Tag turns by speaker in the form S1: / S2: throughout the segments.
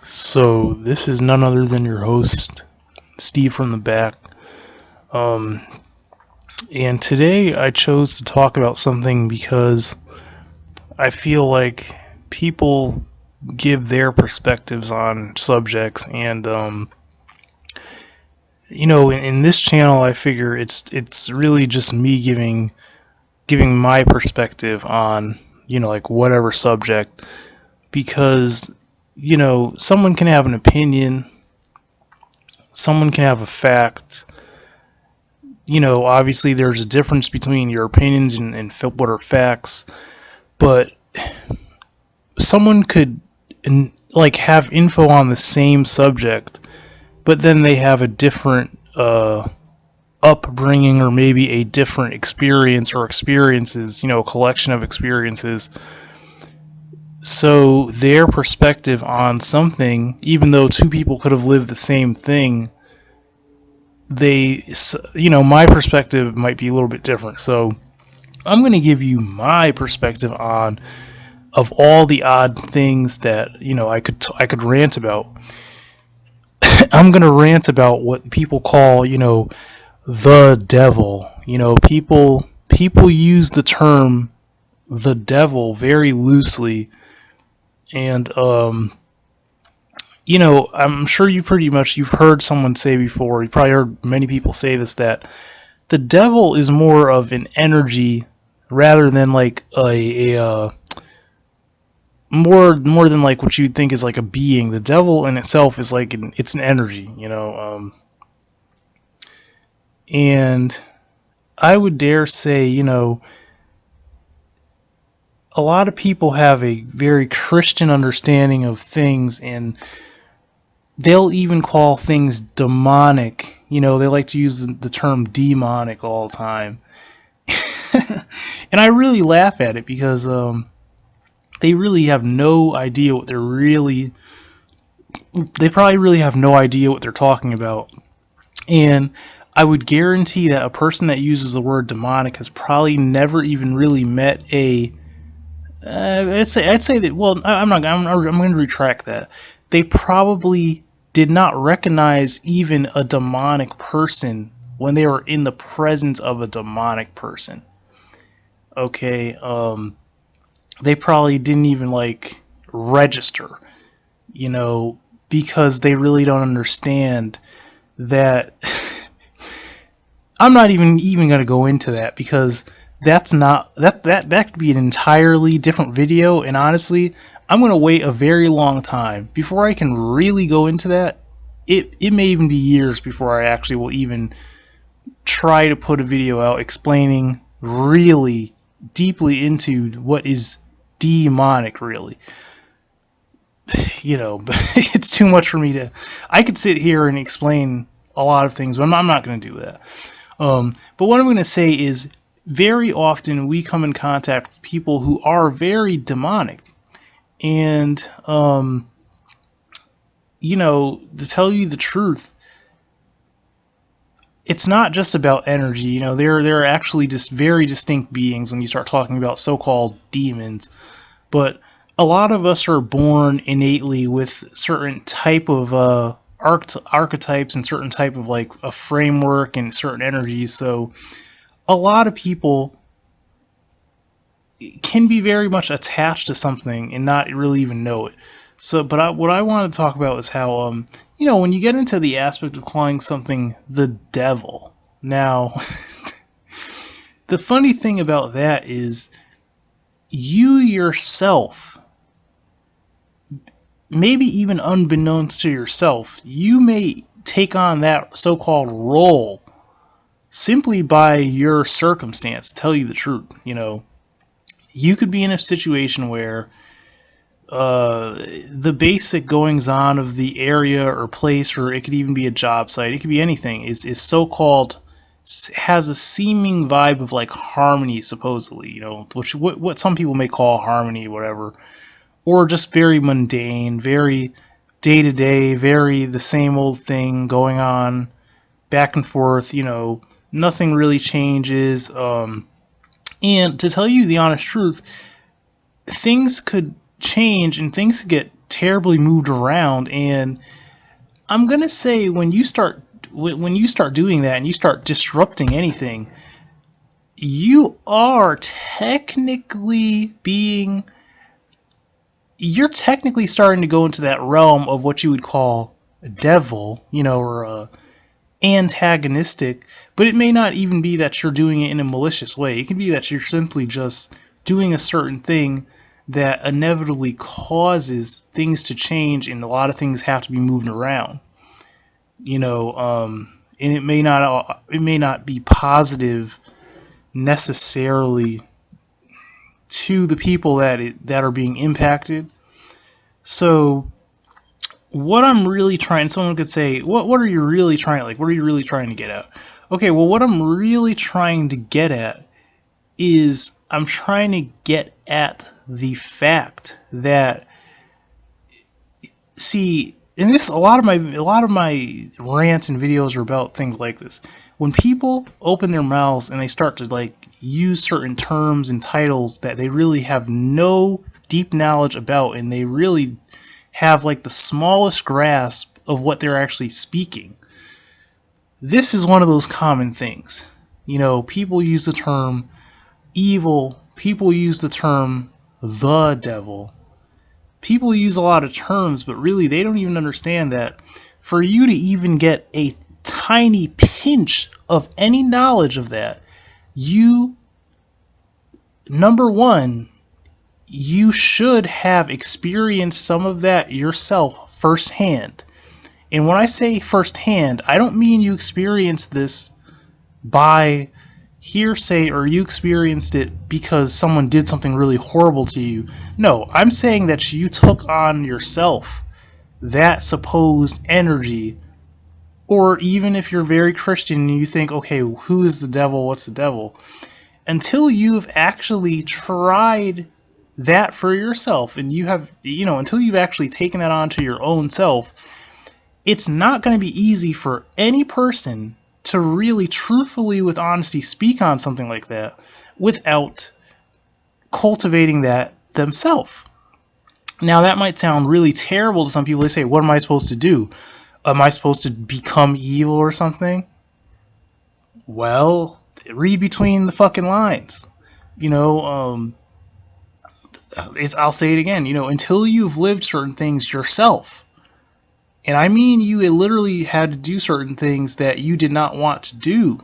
S1: So this is none other than your host, Steve from the back. Um, and today I chose to talk about something because I feel like people give their perspectives on subjects, and in this channel, I figure it's really just me giving my perspective on like whatever subject, because someone can have an opinion, someone can have a fact. Obviously there's a difference between your opinions and what are facts, but someone could like have info on the same subject, but then they have a different upbringing, or maybe a different experience or experiences, a collection of experiences. So their perspective on something, even though two people could have lived the same thing, my perspective might be a little bit different. So I'm going to give you my perspective on, of all the odd things that I could rant about. I'm going to rant about what people call the devil. People use the term the devil very loosely, and I'm sure you've heard someone say before, you probably heard many people say this, that the devil is more of an energy rather than like a more than like what you'd think is like a being. The devil in itself is like it's an energy, and I would dare say, a lot of people have a very Christian understanding of things, and they'll even call things demonic. They like to use the term demonic all the time. And I really laugh at it because they really have no idea what they probably really have no idea what they're talking about. And I would guarantee that a person that uses the word demonic has probably never even really met I'd say that. Well, I'm going to retract that. They probably did not recognize even a demonic person when they were in the presence of a demonic person. Okay, they probably didn't even like register, because they really don't understand that. I'm not even going to go into that, because that's not that could be an entirely different video, and honestly, I'm going to wait a very long time before I can really go into that. It may even be years before I actually will even try to put a video out explaining really deeply into what is demonic, really. But it's too much for me to. I could sit here and explain a lot of things, but I'm not going to do that. But what I'm going to say is, very often we come in contact with people who are very demonic. And, to tell you the truth, it's not just about energy. They're actually just very distinct beings when you start talking about so-called demons. But a lot of us are born innately with certain type of archetypes and certain type of like a framework and certain energies. So a lot of people can be very much attached to something and not really even know it. So, but what I want to talk about is how, when you get into the aspect of calling something the devil. Now, the funny thing about that is, you yourself, maybe even unbeknownst to yourself, you may take on that so-called role simply by your circumstance. To tell you the truth, you could be in a situation where the basic goings on of the area or place, or it could even be a job site, it could be anything, is so-called, has a seeming vibe of like harmony, supposedly, which what some people may call harmony, whatever, or just very mundane, very day-to-day, very the same old thing going on back and forth, nothing really changes. And to tell you the honest truth, things could change and things could get terribly moved around. And I'm gonna say when you start doing that and you start disrupting anything, you are technically being you're technically starting to go into that realm of what you would call a devil, or antagonistic, but it may not even be that you're doing it in a malicious way. It can be that you're simply just doing a certain thing that inevitably causes things to change, and a lot of things have to be moved around. And it may not be positive necessarily to the people that are being impacted. So what I'm really trying, someone could say, what are you really trying, what are you really trying to get at? Okay, well, what I'm really trying to get at is I'm trying to get at the fact that, see, and this, a lot of my rants and videos are about things like this. When people open their mouths and they start to use certain terms and titles that they really have no deep knowledge about, and they really have the smallest grasp of what they're actually speaking. This is one of those common things. People use the term evil, people use the term the devil. People use a lot of terms, but really they don't even understand that for you to even get a tiny pinch of any knowledge of that, number one, you should have experienced some of that yourself firsthand. And when I say firsthand, I don't mean you experienced this by hearsay or you experienced it because someone did something really horrible to you. No, I'm saying that you took on yourself that supposed energy. Or even if you're very Christian and you think, okay, who is the devil? What's the devil? Until you've actually tried that for yourself, and you have, until you've actually taken that onto your own self, it's not going to be easy for any person to really truthfully, with honesty, speak on something like that without cultivating that themselves. Now, that might sound really terrible to some people. They say, what am I supposed to do? Am I supposed to become evil or something? Well, read between the fucking lines. I'll say it again, until you've lived certain things yourself, and I mean you literally had to do certain things that you did not want to do,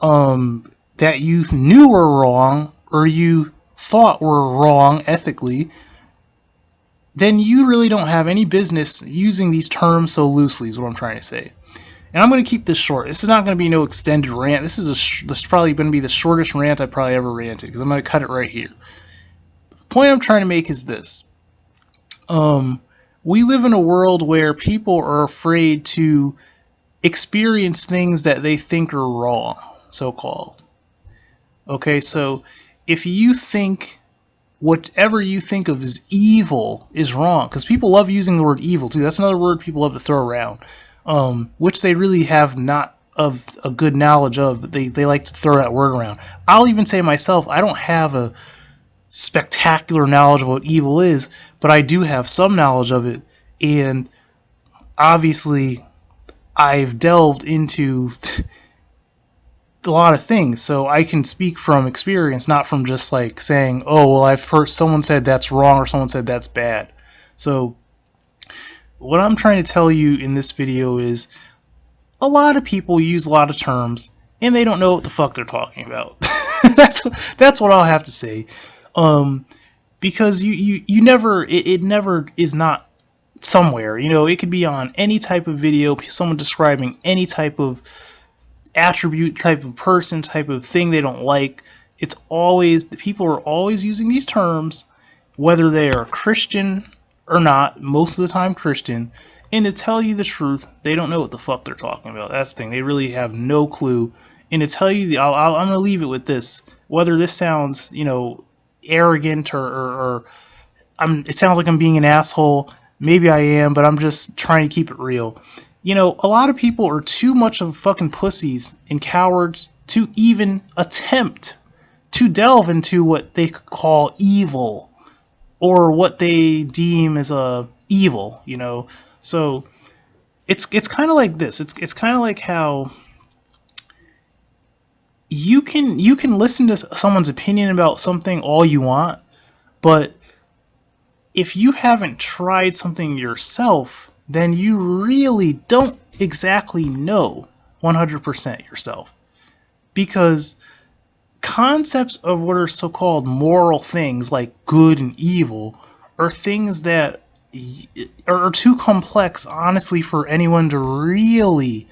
S1: that you knew were wrong, or you thought were wrong ethically, then you really don't have any business using these terms so loosely, is what I'm trying to say. And I'm going to keep this short. This is not going to be no extended rant. This is probably going to be the shortest rant I probably ever ranted, because I'm going to cut it right here. The point I'm trying to make is this. We live in a world where people are afraid to experience things that they think are wrong, so-called. Okay, so if you think whatever you think of as evil is wrong, because people love using the word evil too. That's another word people love to throw around, which they really have not of a good knowledge of, but they like to throw that word around. I'll even say myself, I don't have a spectacular knowledge of what evil is, but I do have some knowledge of it, and obviously I've delved into a lot of things, so I can speak from experience, not from just saying, oh, well, I've heard someone said that's wrong or someone said that's bad. So what I'm trying to tell you in this video is a lot of people use a lot of terms and they don't know what the fuck they're talking about. That's what I'll have to say. Because you never, it never is not somewhere, it could be on any type of video, someone describing any type of attribute, type of person, type of thing they don't like. It's always, people are always using these terms, whether they are Christian or not, most of the time Christian, and to tell you the truth, they don't know what the fuck they're talking about. That's the thing, they really have no clue. And to tell you, I'm going to leave it with this, whether this sounds, arrogant or it sounds like I'm being an asshole. Maybe I am, but I'm just trying to keep it real. A lot of people are too much of fucking pussies and cowards to even attempt to delve into what they could call evil. or what they deem as evil, So it's kind of like this. It's kind of like how you can listen to someone's opinion about something all you want, but if you haven't tried something yourself, then you really don't exactly know 100% yourself. Because concepts of what are so-called moral things like good and evil are things that are too complex, honestly, for anyone to really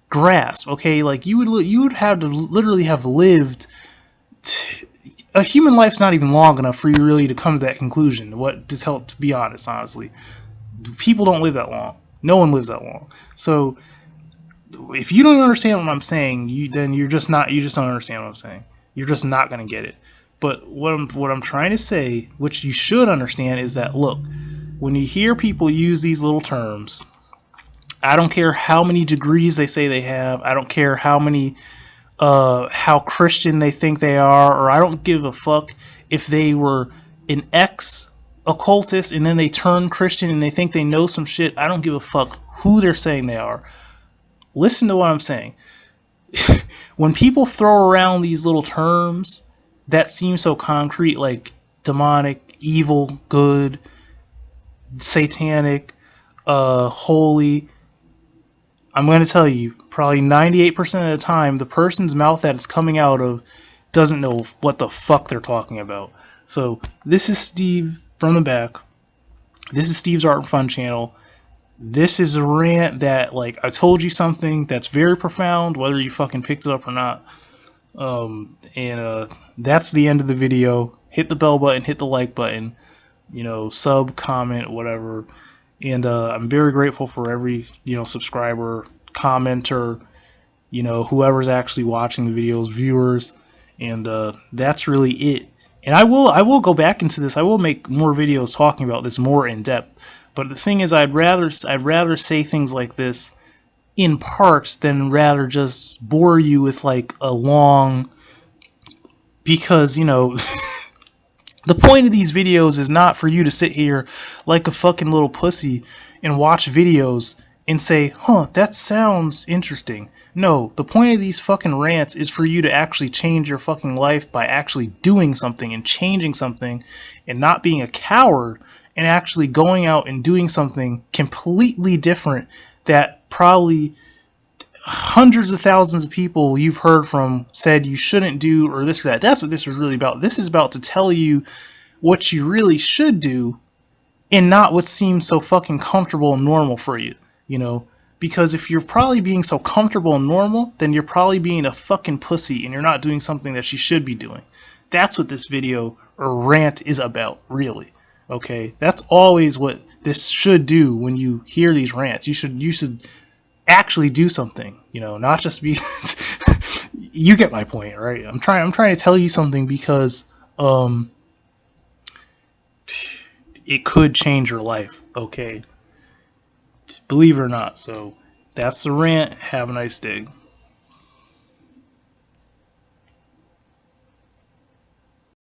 S1: grasp. Okay, like you would have to literally have lived. A human life's not even long enough for you really to come to that conclusion. What to tell? To be honest, honestly, people don't live that long. No one lives that long. So if you don't understand what I'm saying, then you're just not. You just don't understand what I'm saying. You're just not gonna get it. But what I'm trying to say, which you should understand, is that look, when you hear people use these little terms, I don't care how many degrees they say they have. I don't care how Christian they think they are, or I don't give a fuck if they were an ex occultist and then they turn Christian and they think they know some shit. I don't give a fuck who they're saying they are. Listen to what I'm saying. When people throw around these little terms that seem so concrete, like demonic, evil, good, satanic, holy, I'm going to tell you, probably 98% of the time, the person's mouth that it's coming out of doesn't know what the fuck they're talking about. So, this is Steve from the back. This is Steve's Art and Fun channel. This is a rant that, like, I told you something that's very profound, whether you fucking picked it up or not. And that's the end of the video. Hit the bell button, hit the like button, sub, comment, whatever. And I'm very grateful for every, subscriber, commenter, whoever's actually watching the videos, viewers. And that's really it. And I will go back into this. I will make more videos talking about this more in depth. But the thing is, I'd rather say things like this in parts than rather just bore you with like a long, because the point of these videos is not for you to sit here like a fucking little pussy and watch videos and say, huh, that sounds interesting. No, the point of these fucking rants is for you to actually change your fucking life by actually doing something and changing something and not being a coward and actually going out and doing something completely different that probably hundreds of thousands of people you've heard from said you shouldn't do, or this or that. That's what this was really about. This is about to tell you what you really should do and not what seems so fucking comfortable and normal for you, Because if you're probably being so comfortable and normal, then you're probably being a fucking pussy and you're not doing something that you should be doing. That's what this video or rant is about, really. Okay? That's always what this should do when you hear these rants. You should actually do something, not just be you get my point, right? I'm trying to tell you something because it could change your life, okay? Believe it or not. So that's the rant. Have a nice day.